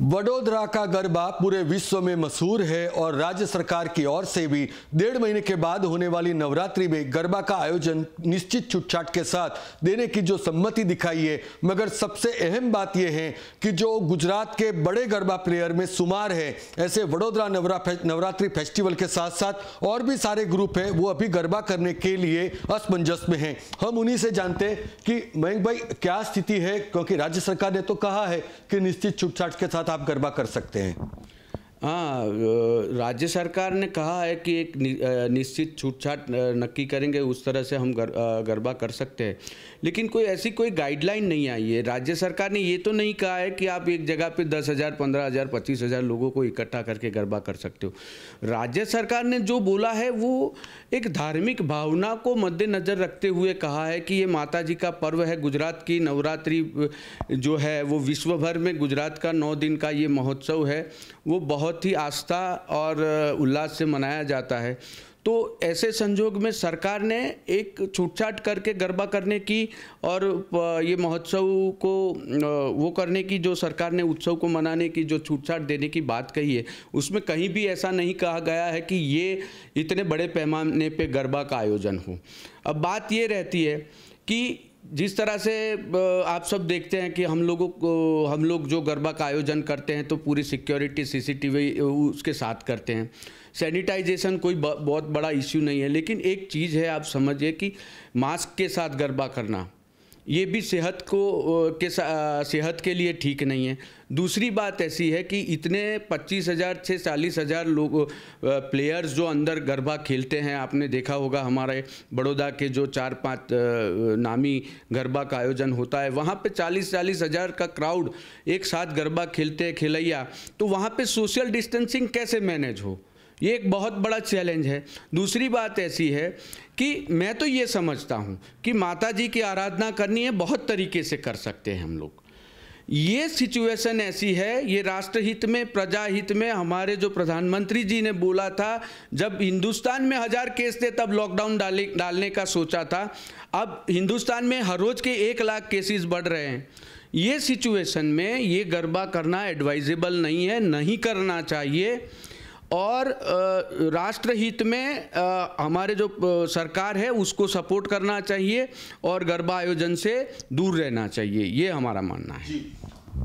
वडोदरा का गरबा पूरे विश्व में मशहूर है और राज्य सरकार की ओर से भी 1.5 महीने के बाद होने वाली नवरात्रि में गरबा का आयोजन निश्चित छूटछाट के साथ देने की जो सम्मति दिखाई है। मगर सबसे अहम बात यह है कि जो गुजरात के बड़े गरबा प्लेयर में शुमार है, ऐसे वडोदरा नवरात्रि फेस्टिवल के साथ साथ और भी सारे ग्रुप हैं, वो अभी गरबा करने के लिए असमंजस में हैं। हम उन्हीं से जानते हैं कि मयंक भाई क्या स्थिति है, क्योंकि राज्य सरकार ने तो कहा है कि निश्चित छूटछाट के साथ आप गरबा कर सकते हैं। हाँ, राज्य सरकार ने कहा है कि एक निश्चित छूटछाट नक्की करेंगे, उस तरह से हम गरबा कर सकते हैं। लेकिन ऐसी कोई गाइडलाइन नहीं आई है। राज्य सरकार ने ये तो नहीं कहा है कि आप एक जगह पे 10,000, 15,000, 25,000 लोगों को इकट्ठा करके गरबा कर सकते हो। राज्य सरकार ने जो बोला है वो एक धार्मिक भावना को मद्देनज़र रखते हुए कहा है कि ये माता जी का पर्व है। गुजरात की नवरात्रि जो है वो विश्व भर में गुजरात का 9 दिन का ये महोत्सव है, वो बहुत ही आस्था और उल्लास से मनाया जाता है। तो ऐसे संजोग में सरकार ने एक छूटछाट करके गरबा करने की और ये महोत्सव को वो करने की, जो सरकार ने उत्सव को मनाने की जो छूटछाट देने की बात कही है, उसमें कहीं भी ऐसा नहीं कहा गया है कि ये इतने बड़े पैमाने पे गरबा का आयोजन हो। अब बात ये रहती है कि जिस तरह से आप सब देखते हैं कि हम लोग जो गरबा का आयोजन करते हैं तो पूरी सिक्योरिटी सीसीटीवी उसके साथ करते हैं। सैनिटाइजेशन कोई बहुत बड़ा इश्यू नहीं है, लेकिन एक चीज़ है, आप समझिए कि मास्क के साथ गरबा करना ये भी सेहत के लिए ठीक नहीं है। दूसरी बात ऐसी है कि इतने 25,000 से 40,000 लोग प्लेयर्स जो अंदर गरबा खेलते हैं, आपने देखा होगा हमारे बड़ौदा के जो 4-5 नामी गरबा का आयोजन होता है, वहाँ पे 40-40 हज़ार का क्राउड एक साथ गरबा खेलते हैं खेलैया, तो वहाँ पे सोशल डिस्टेंसिंग कैसे मैनेज हो, ये एक बहुत बड़ा चैलेंज है। दूसरी बात ऐसी है कि मैं तो ये समझता हूँ कि माता जी की आराधना करनी है, बहुत तरीके से कर सकते हैं हम लोग। ये सिचुएशन ऐसी है, ये राष्ट्रहित में, प्रजा हित में, हमारे जो प्रधानमंत्री जी ने बोला था, जब हिंदुस्तान में 1000 केस थे तब लॉकडाउन डालने का सोचा था, अब हिंदुस्तान में हर रोज़ के 1 लाख केसेस बढ़ रहे हैं। ये सिचुएशन में ये गरबा करना एडवाइजेबल नहीं है, नहीं करना चाहिए। और राष्ट्रहित में हमारे जो सरकार है उसको सपोर्ट करना चाहिए और गरबा आयोजन से दूर रहना चाहिए, ये हमारा मानना है।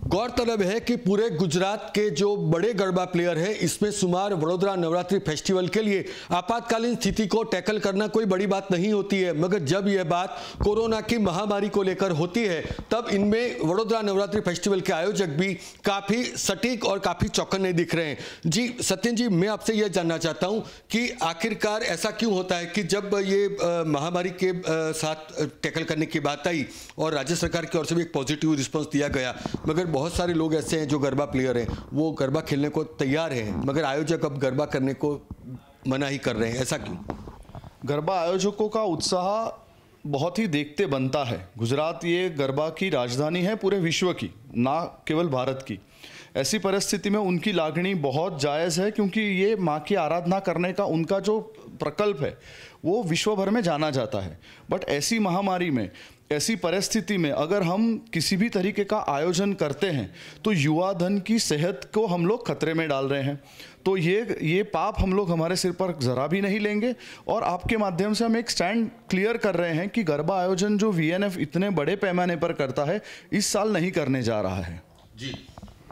गौरतलब है कि पूरे गुजरात के जो बड़े गरबा प्लेयर हैं, इसमें शुमार वडोदरा नवरात्रि फेस्टिवल के लिए आपातकालीन स्थिति को टैकल करना कोई बड़ी बात नहीं होती है। मगर जब यह बात कोरोना की महामारी को लेकर होती है, तब इनमें वडोदरा नवरात्रि फेस्टिवल के आयोजक भी काफ़ी सटीक और काफ़ी चौकन्ने दिख रहे हैं। जी सत्यन जी, मैं आपसे यह जानना चाहता हूँ कि आखिरकार ऐसा क्यों होता है कि जब ये महामारी के साथ टैकल करने की बात आई और राज्य सरकार की ओर से भी एक पॉजिटिव रिस्पॉन्स दिया गया, मगर बहुत सारे लोग ऐसे हैं जो गरबा प्लेयर हैं, वो गरबा खेलने को तैयार हैं, मगर आयोजक अब गरबा करने को मना ही कर रहे हैं, ऐसा क्यों? गरबा आयोजकों का उत्साह बहुत ही देखते बनता है। गुजरात ये गरबा की राजधानी है पूरे विश्व की, ना केवल भारत की। ऐसी परिस्थिति में उनकी लागणी बहुत जायज़ है, क्योंकि ये माँ की आराधना करने का उनका जो प्रकल्प है वो विश्व भर में जाना जाता है। बट ऐसी महामारी में, ऐसी परिस्थिति में अगर हम किसी भी तरीके का आयोजन करते हैं तो युवा धन की सेहत को हम लोग खतरे में डाल रहे हैं। तो ये पाप हम लोग हमारे सिर पर ज़रा भी नहीं लेंगे। और आपके माध्यम से हम एक स्टैंड क्लियर कर रहे हैं कि गरबा आयोजन जो वीएनएफ इतने बड़े पैमाने पर करता है, इस साल नहीं करने जा रहा है। जी,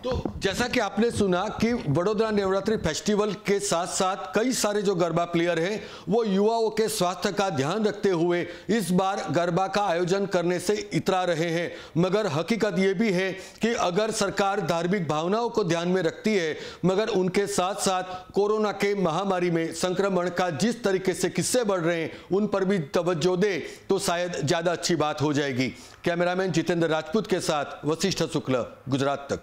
तो जैसा कि आपने सुना कि वडोदरा नवरात्रि फेस्टिवल के साथ साथ कई सारे जो गरबा प्लेयर हैं वो युवाओं के स्वास्थ्य का ध्यान रखते हुए इस बार गरबा का आयोजन करने से इतरा रहे हैं। मगर हकीकत ये भी है कि अगर सरकार धार्मिक भावनाओं को ध्यान में रखती है, मगर उनके साथ साथ कोरोना के महामारी में संक्रमण का जिस तरीके से किस्से बढ़ रहे हैं उन पर भी तवज्जो दे तो शायद ज़्यादा अच्छी बात हो जाएगी। कैमरामैन जितेंद्र राजपूत के साथ वशिष्ठ शुक्ल, गुजरात तक।